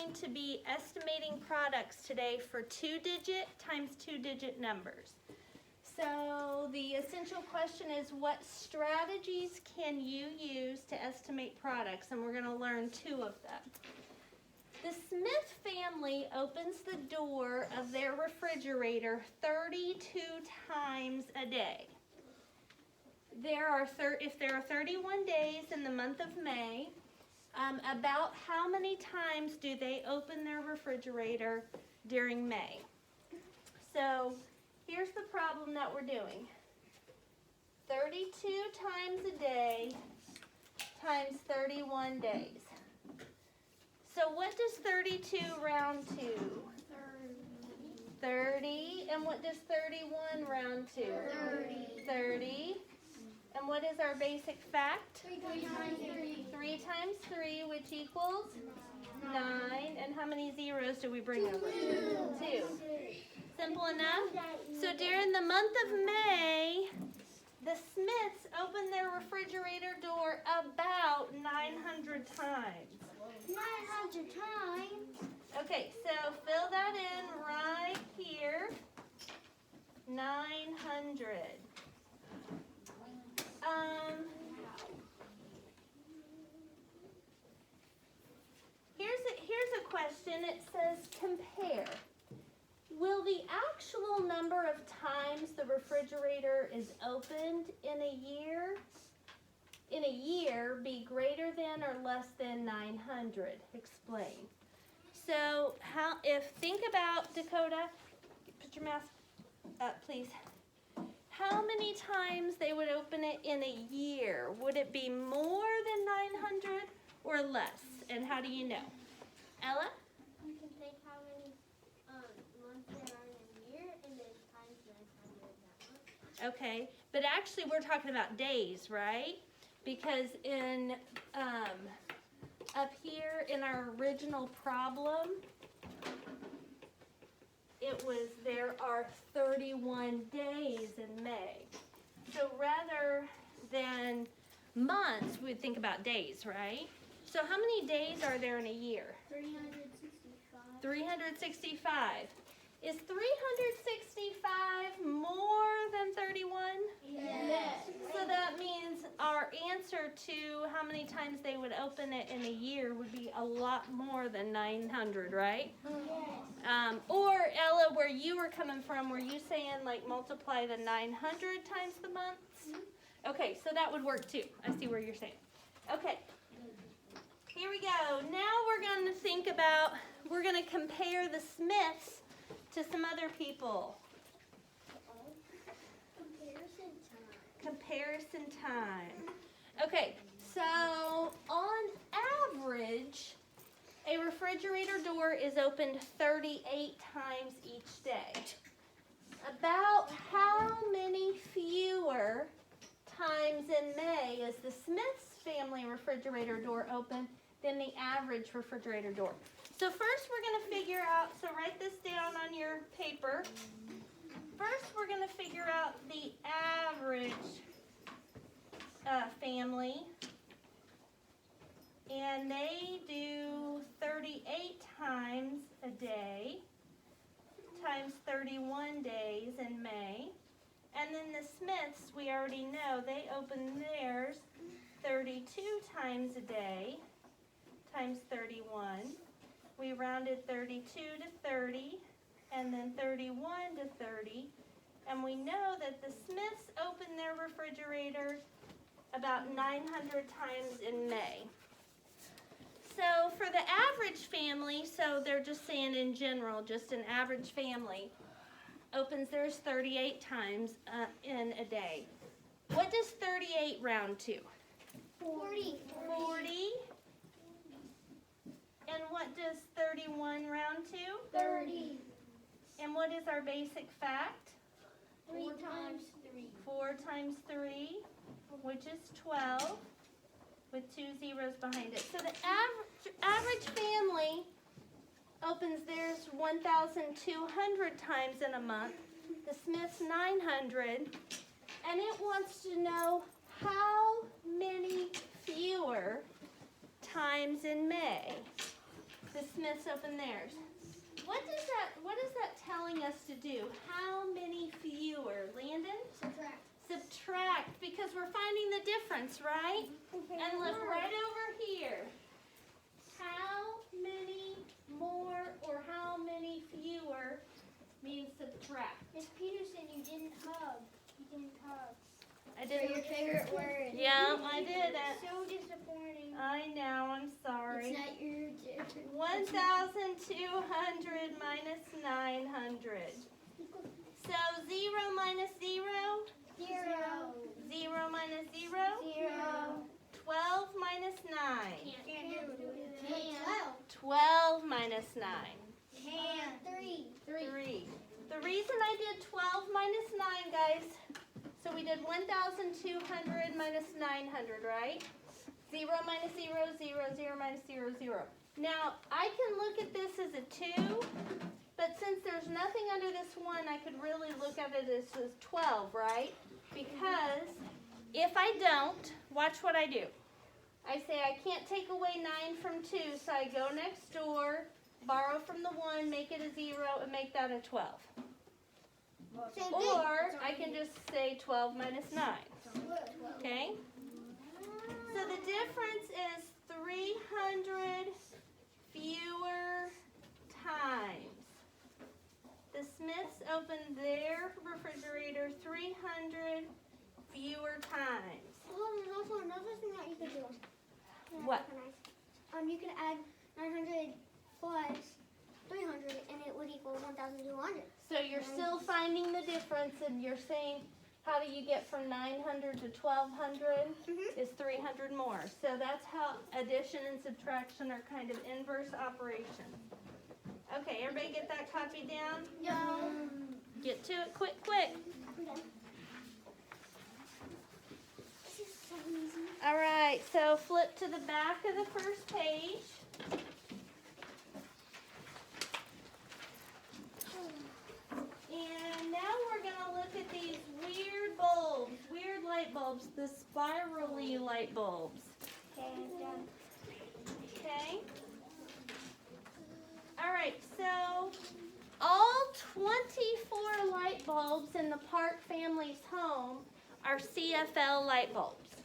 going to be estimating products today for 2-digit times 2-digit numbers. So the essential question is, what strategies can you use to estimate products? And we're going to learn 2 of them. The Smith family opens the door of their refrigerator 32 times a day. If there are 31 days in the month of May, about how many times do they open their refrigerator during May? So here's the problem that we're doing. 32 times a day times 31 days. So what does 32 round to? 30. And what does 31 round to? 30. And what is our basic fact? 3 times 3. 3 times 3, which equals 9. And how many zeros do we bring over? 2. Simple enough? So during the month of May, the Smiths open their refrigerator door about 900 times. 900 times? Okay, so fill that in right here. 900. Here's a question. It says compare. Will the actual number of times the refrigerator is opened in a year be greater than or less than 900? Explain. So think about, Dakota, put your mask up, please. How many times they would open it in a year? Would it be more than 900 or less? And how do you know? Ella? You can think how many months there are in a year and then times 900 that much. Okay, but actually we're talking about days, right? Because in up here in our original problem, there are 31 days in May. So rather than months, we'd think about days, right? So how many days are there in a year? 365. 365. Is 365 more than 31? Yes. So that means our answer to how many times they would open it in a year would be a lot more than 900, right? Yes. Or Ella, where you were coming from, were you saying like multiply the 900 times the months? Okay, so that would work too. I see where you're saying. Okay, here we go. Now we're going to compare the Smiths to some other people. Comparison time. Okay, so on average, a refrigerator door is opened 38 times each day. About how many fewer times in May is the Smiths family refrigerator door open than the average refrigerator door? So first we're going to figure out, so write this down on your paper. First we're going to figure out the average family. And they do 38 times a day times 31 days in May. And then the Smiths, we already know, they open theirs 32 times a day times 31. We rounded 32 to 30 and then 31 to 30. And we know that the Smiths open their refrigerator about 900 times in May. So for the average family, so they're just saying in general, just an average family, opens theirs 38 times in a day. What does 38 round to? 40. 40. And what does 31 round to? 30. And what is our basic fact? 3 times 3. 4 times 3, which is 12, with 2 zeros behind it. So the average family opens theirs 1,200 times in a month, the Smiths 900, and it wants to know how many fewer times in May. The Smiths open theirs. What is that telling us to do? How many fewer? Landon? Subtract. Subtract, because we're finding the difference, right? And look right over here. How many more or how many fewer means subtract? Miss Peterson, you didn't hug. You didn't hug. I didn't. Your favorite word. Yeah, I did it. So disappointing. I know, I'm sorry. It's not your 1,200 minus 900. So 0 minus 0? 0. 0 minus 0? 0. 12 minus 9. Can't do it. 12 minus 9. 3. 3. The reason I did 12 minus 9, guys, so we did 1,200 minus 900, right? 0 minus 0, 0, 0 minus 0, 0. Now, I can look at this as a 2, but since there's nothing under this 1, I could really look at it as 12, right? Because if I don't, watch what I do. I say I can't take away 9 from 2, so I go next door, borrow from the 1, make it a 0, and make that a 12. Or I can just say 12 minus 9. Okay? So the difference is 300 fewer times. The Smiths opened their refrigerator 300 fewer times. Well, there's also another thing that you could do. What? You can add 900 plus 300 and it would equal 1,200. So you're still finding the difference, and you're saying, how do you get from 900 to 1,200? Is 300 more. So that's how addition and subtraction are kind of inverse operations. Okay, everybody get that copy down? No. Get to it quick, quick. This is so easy. All right, so flip to the back of the first page. And now we're going to look at these weird bulbs, weird light bulbs, the spirally light bulbs. Okay? All right, so all 24 light bulbs in the Park family's home are CFL light bulbs.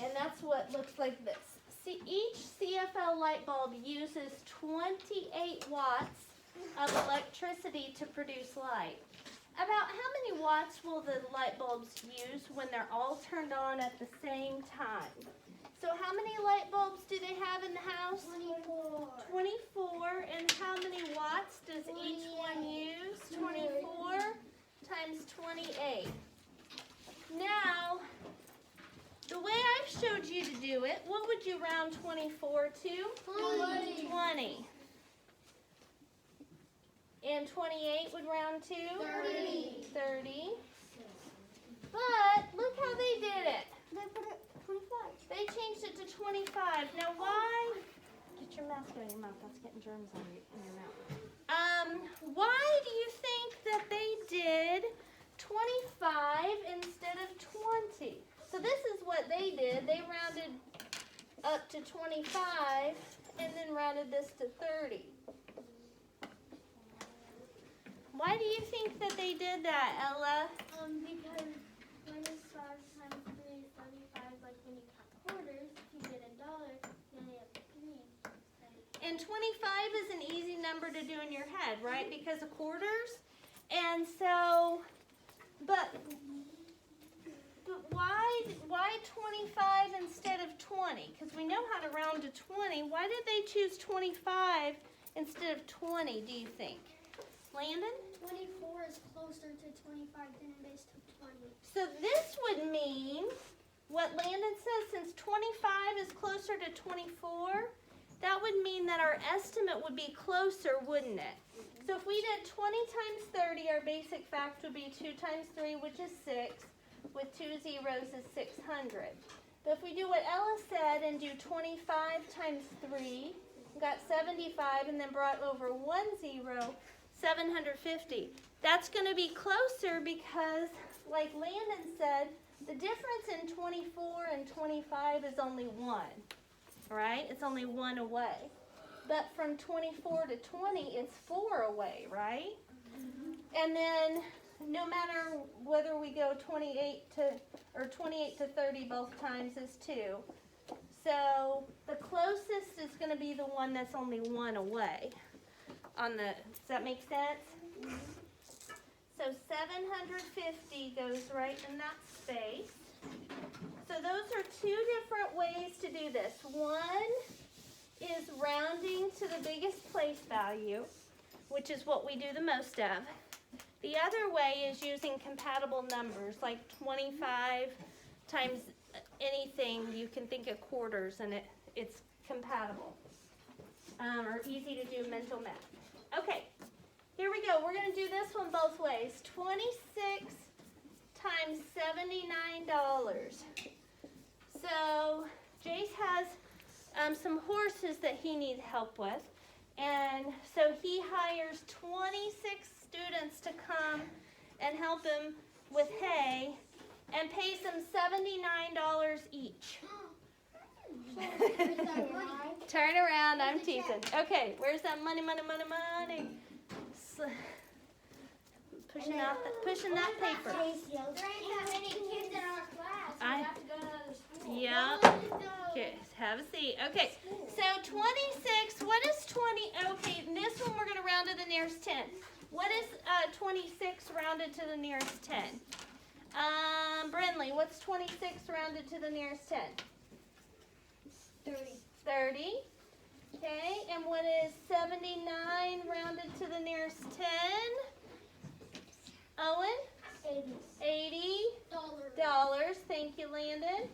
And that's what looks like this. See, each CFL light bulb uses 28 watts of electricity to produce light. About how many watts will the light bulbs use when they're all turned on at the same time? So how many light bulbs do they have in the house? 24. 24. And how many watts does each one use? 24 times 28. Now, the way I've showed you to do it, what would you round 24 to? 20. And 28 would round to? 30. But look how they did it. They put it 25. They changed it to 25. Now why? Get your mask out of your mouth. That's getting germs in your mouth. Why do you think that they did 25 instead of 20? So this is what they did. They rounded up to 25 and then rounded this to 30. Why do you think that they did that, Ella? Because when it's 5 times 3 is 75, like when you count quarters, if you get $1, you only have 3. And 25 is an easy number to do in your head, right? Because of quarters. And so, but why 25 instead of 20? Because we know how to round to 20. Why did they choose 25 instead of 20, do you think? Landon? 24 is closer to 25 than it is to 20. So this would mean, what Landon says, since 25 is closer to 24, that would mean that our estimate would be closer, wouldn't it? So if we did 20 times 30, our basic fact would be 2 times 3, which is 6, with 2 zeros is 600. But if we do what Ella said and do 25 times 3, got 75, and then brought over 1 0, 750. That's going to be closer because, like Landon said, the difference in 24 and 25 is only 1. Right? It's only 1 away. but from 24 to 20, it's 4 away, right? And then no matter whether we go 28 to 30 both times is 2. So the closest is going to be the one that's only 1 away. Does that make sense? So 750 goes right in that space. So those are 2 different ways to do this. One is rounding to the biggest place value, which is what we do the most of. The other way is using compatible numbers, like 25 times anything. You can think of quarters, and it's compatible, or easy to do mental math. Okay, here we go. We're going to do this one both ways. 26 times $79. So Jace has some horses that he needs help with, and so he hires 26 students to come and help him with hay and pays them $79 each. Turn around, I'm teasing. Okay, where's that money? Pushing that paper. There ain't that many kids in our class. We have to go to another school. Yeah. Okay, have a seat. Okay, so 26, what is 20? Okay, in this one we're going to round to the nearest 10. What is 26 rounded to the nearest 10? Brindley, what's 26 rounded to the nearest 10? 30. Okay, and what is 79 rounded to the nearest 10? Owen? $80. Thank you, Landon.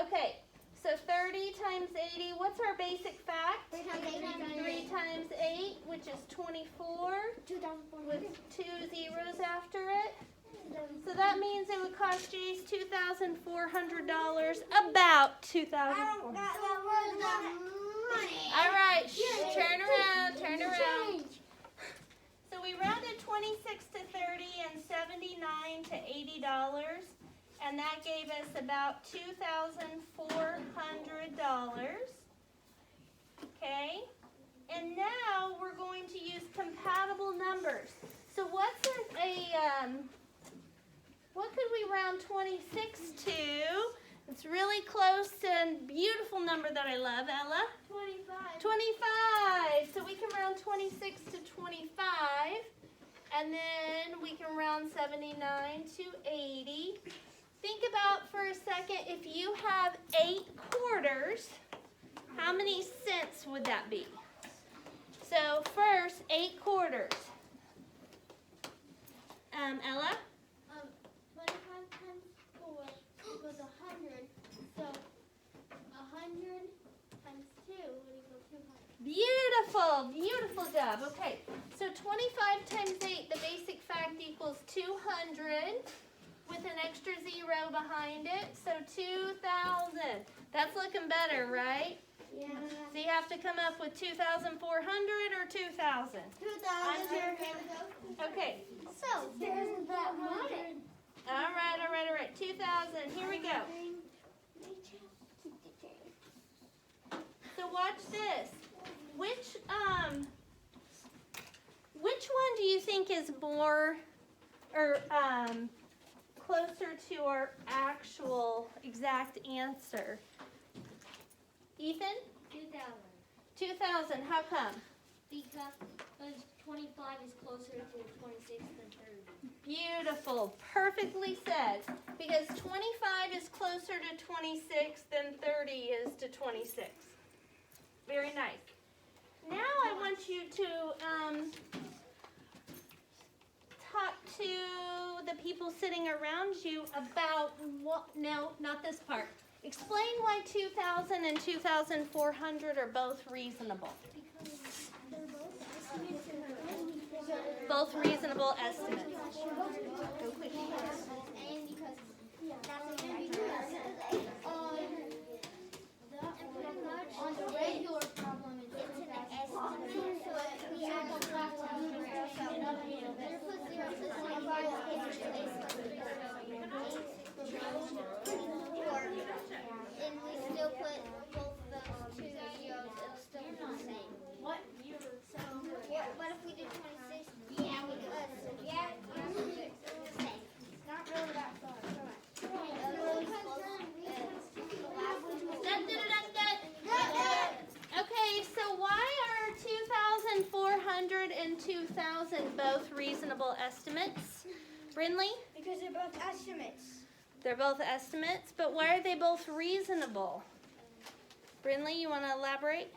Okay, so 30 times 80, what's our basic fact? 3 times 8, which is 24, with 2 zeros after it. So that means it would cost Jace $2,400, about $2,400. All right, turn around. So we rounded 26 to 30 and 79 to $80, and that gave us about $2,400. Okay, and now we're going to use compatible numbers. So what could we round 26 to? It's really close to a beautiful number that I love, Ella. 25. So we can round 26 to 25, and then we can round 79 to 80. Think about for a second, if you have 8 quarters, how many cents would that be? So first, 8 quarters. Ella? 25 times 4 equals 100. So 100 times 2 would equal 200. Beautiful job. Okay, so 25 times 8, the basic fact equals 200 with an extra 0 behind it, so 2,000. That's looking better, right? Yeah. So you have to come up with 2,400 or 2,000? 2,000. Okay. So there's that money. All right. 2,000. Here we go. So watch this. Which one do you think is more or closer to our actual exact answer? Ethan? 2,000. 2,000. How come? Because 25 is closer to 26 than 30. Beautiful. Perfectly said. Because 25 is closer to 26 than 30 is to 26. Very nice. Now I want you to talk to the people sitting around you about no, not this part. Explain why 2,000 and 2,400 are both reasonable. Because they're both estimates. Both reasonable estimates. Go quick. And because that's exactly on the regular problem, it's an estimate. So we have to and we still put both of those 2 zeros, it'll still be the same. 2,000 both reasonable estimates? Brindley? Because they're both estimates. They're both estimates, but why are they both reasonable? Brindley, you want to elaborate?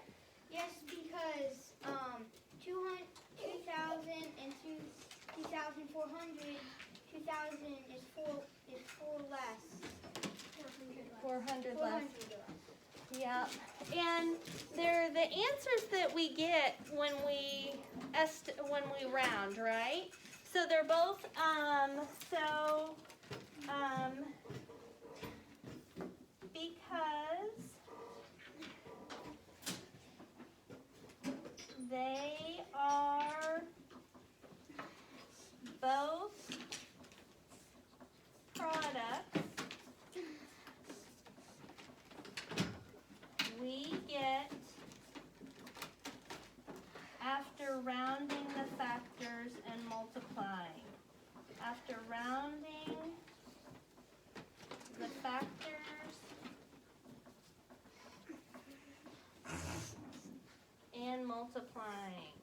Yes, because 2,000 and 2,400, 2,000 is four less. 400 less. Yeah, and they're the answers that we get when we round, right? So they're both because they are both products, we get after rounding the factors and multiplying. After rounding the factors and multiplying.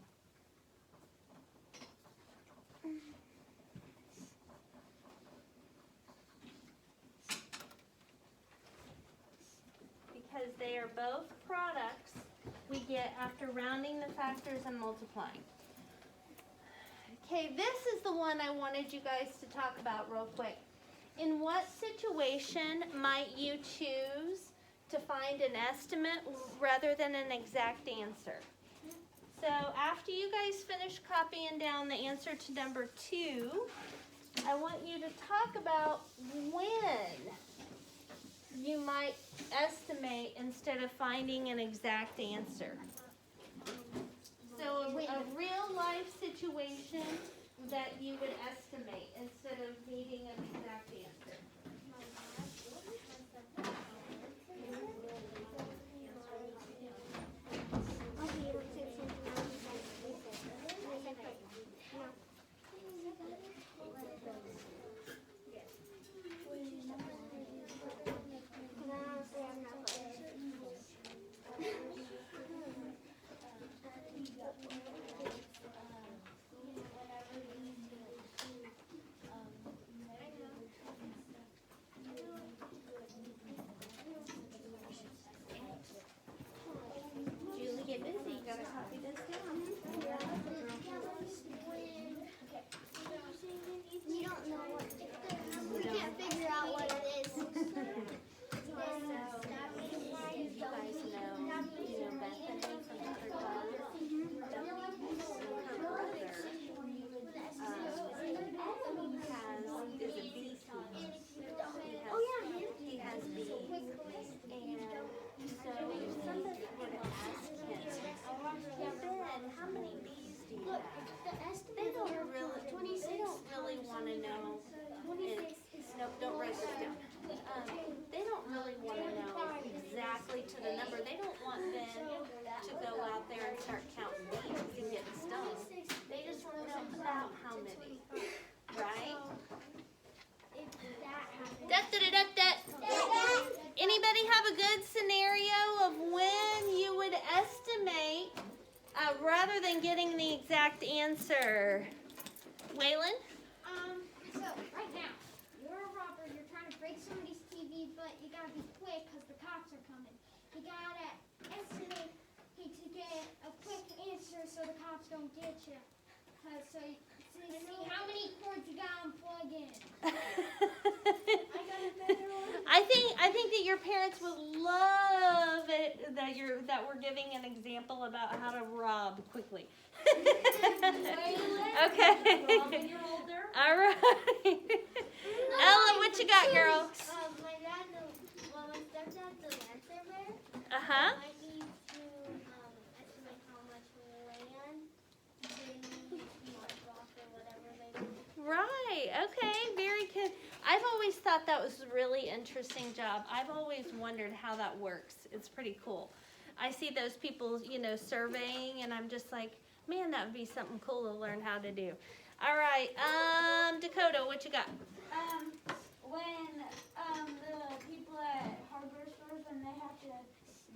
Because they are both products we get after rounding the factors and multiplying. Okay, this is the one I wanted you guys to talk about real quick. In what situation might you choose to find an estimate rather than an exact answer? So after you guys finish copying down the answer to number 2, I want you to talk about when you might estimate instead of finding an exact answer. So a real life situation that you would estimate instead of needing an exact answer. Julie, get busy. You gotta copy this down. We don't know what we can't figure out what it is. You guys know Bethany from Mother Daughter? Her brother is a bee keeper. He has bees. And so if somebody were to ask him, Ben, how many bees do you have? They don't really want to know. Nope, don't write this down. They don't really want to know exactly to the number. They don't want Ben to go out there and start counting bees and get stung. They just want to know about how many, right? Anybody have a good scenario of when you would estimate rather than getting the exact answer? Waylon? So right now, you're a robber, you're trying to break somebody's TV, but you gotta be quick because the cops are coming. You gotta estimate to get a quick answer so the cops don't get you. So you see how many cords you gotta plug in. I got a better one. I think that your parents would love it that we're giving an example about how to rob quickly. Okay. All right. Ella, what you got, girl? My dad, my stepdad, the land surveyor. Uh-huh. I need to estimate how much land they need to mark off or whatever they do. Right. Okay. Very good. I've always thought that was a really interesting job. I've always wondered how that works. It's pretty cool. I see those people, surveying, and I'm just like, man, that would be something cool to learn how to do. All right. Dakota, what you got? When the people at hardware stores, when they have to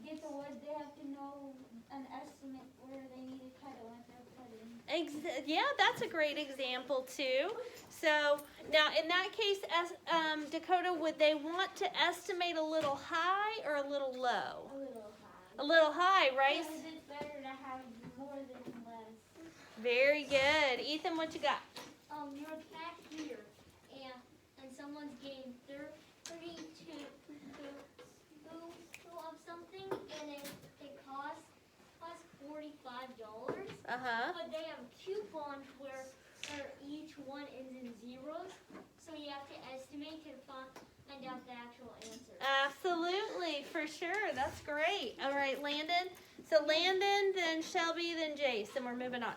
get the wood, they have to know an estimate where they need to cut it when they're cutting. Yeah, that's a great example too. So now in that case, Dakota, would they want to estimate a little high or a little low? A little high. A little high, right? Because it's better to have more than less. Very good. Ethan, what you got? You're a cashier, and someone's getting 32 of something, and it costs $45. Uh-huh. But they have coupons where each one ends in zeros, so you have to estimate to find out the actual answer. Absolutely, for sure. That's great. All right, Landon. So Landon, then Shelby, then Jace, and we're moving on.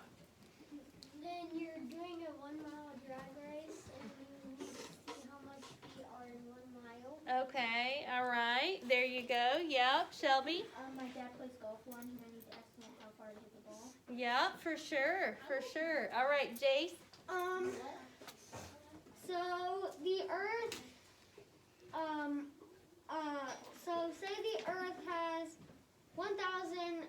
Then you're doing a 1 mile drag race and you need to see how much feet are in 1 mile. Okay, all right. There you go. Yep, Shelby. My dad plays golf one, and I need to estimate how far to hit the ball. Yep, for sure, for sure. All right, Jace. So the Earth, so say the Earth has 1,000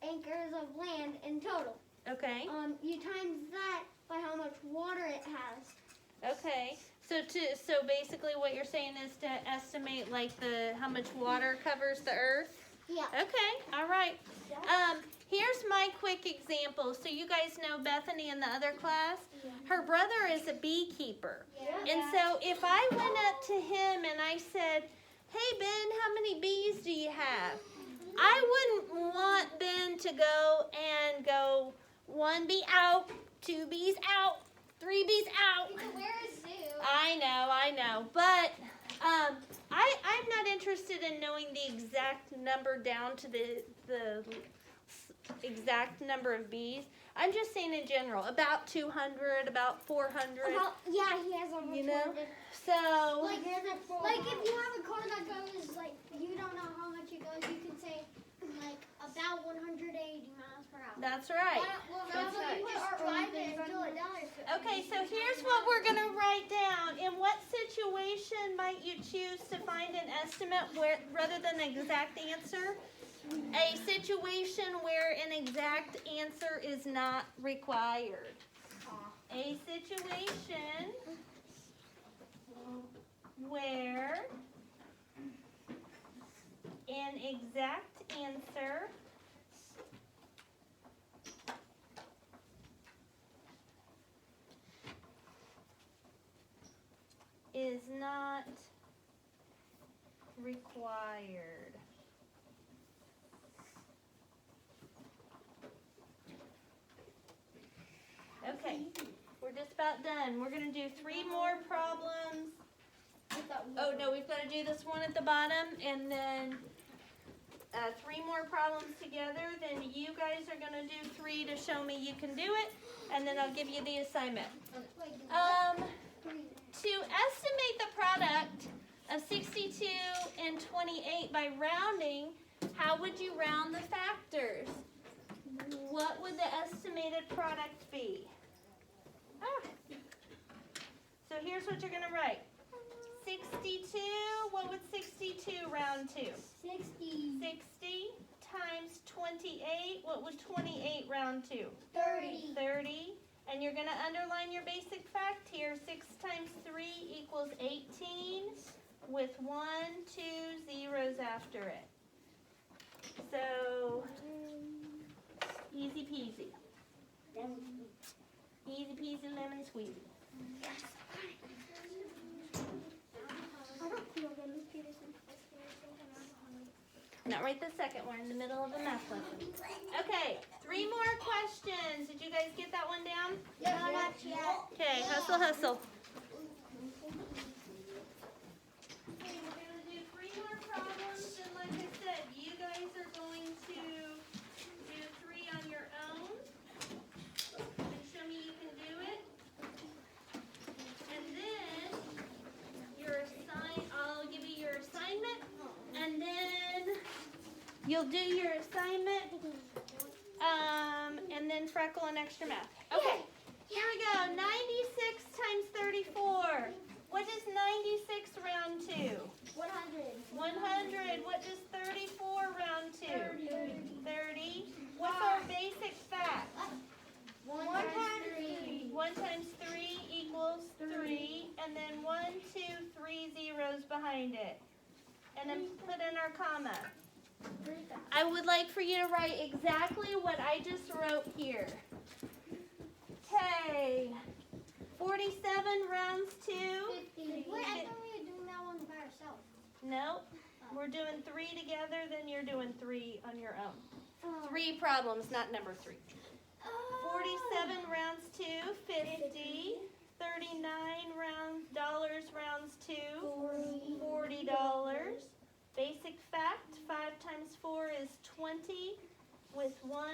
acres of land in total. Okay. You times that by how much water it has. Okay. So basically what you're saying is to estimate like how much water covers the earth? Yeah. Okay. All right. Here's my quick example. So you guys know Bethany in the other class? Her brother is a beekeeper. And so if I went up to him and I said, "Hey Ben, how many bees do you have?" I wouldn't want Ben to go 1 bee out, 2 bees out, 3 bees out. You can wear a suit. I know. But I'm not interested in knowing the exact number down to the exact number of bees. I'm just saying in general, about 200, about 400. Yeah, he has over You know? 400. So, Like if you have a car that goes like you don't know how much it goes, you can say like about 180 miles per hour. that's right. That's right. Until it dies. Okay, so here's what we're going to write down. In what situation might you choose to find an estimate rather than an exact answer? A situation where an exact answer is not required. A situation where an exact answer is not required. Okay, we're just about done. We're going to do 3 more problems. Oh, no, we've got to do this one at the bottom, and then 3 more problems together. Then you guys are going to do 3 to show me you can do it, and then I'll give you the assignment. To estimate the product of 62 and 28 by rounding, how would you round the factors? What would the estimated product be? So here's what you're going to write. 62, what would 62 round to? 60. 60 times 28, what would 28 round to? 30. 30. And you're going to underline your basic fact here. 6 times 3 equals 18 with 1, 2 zeros after it. So, easy peasy. Easy peasy lemon squeezy. I don't feel good, Miss Peterson. Not right this second. We're in the middle of a math lesson. Okay, 3 more questions. Did you guys get that one down? No, not yet. Okay, hustle, hustle. Okay, we're going to do 3 more problems, and like I said, you guys are going to do 3 on your own, and show me you can do it. And then, I'll give you your assignment, and then you'll do your assignment, and then Freckle and extra math. Okay, here we go. 96 times 34. What does 96 round to? 100. 100. What does 34 round to? 30. 30. What's our find it. And then put in our comma. I would like for you to write exactly what I just wrote here. Okay. 47 rounds to? 50. Wait, I thought we were doing that one by ourselves. Nope. We're doing 3 together, then you're doing 3 on your own. 3 problems, not number 3. 47 rounds to 50. 39 rounds to $40. Basic fact, 5 times 4 is 20 with 1,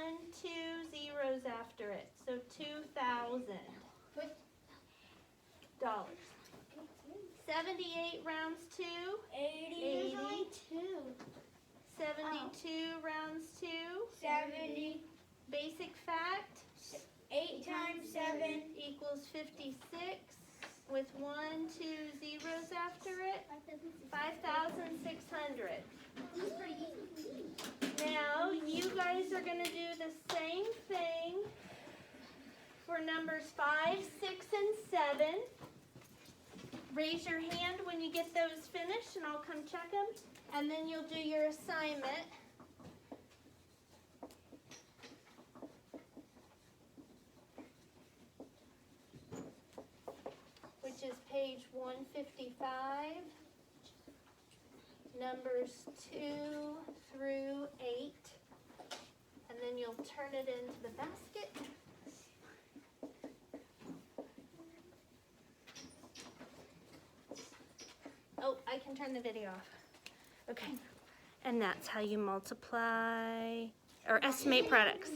2 zeros after it. So $2,000. 78 rounds to 80. There's only 2. 72 rounds to 70. Basic fact, 8 times 7. equals 56 with 1, 2 zeros after it. 5,600. This is pretty easy. Now you guys are going to do the same thing for numbers 5, 6, and 7. Raise your hand when you get those finished and I'll come check them. And then you'll do your assignment. Which is page 155. Numbers 2 through 8. And then you'll turn it into the basket. Oh, I can turn the video off. Okay. And that's how you multiply or estimate products.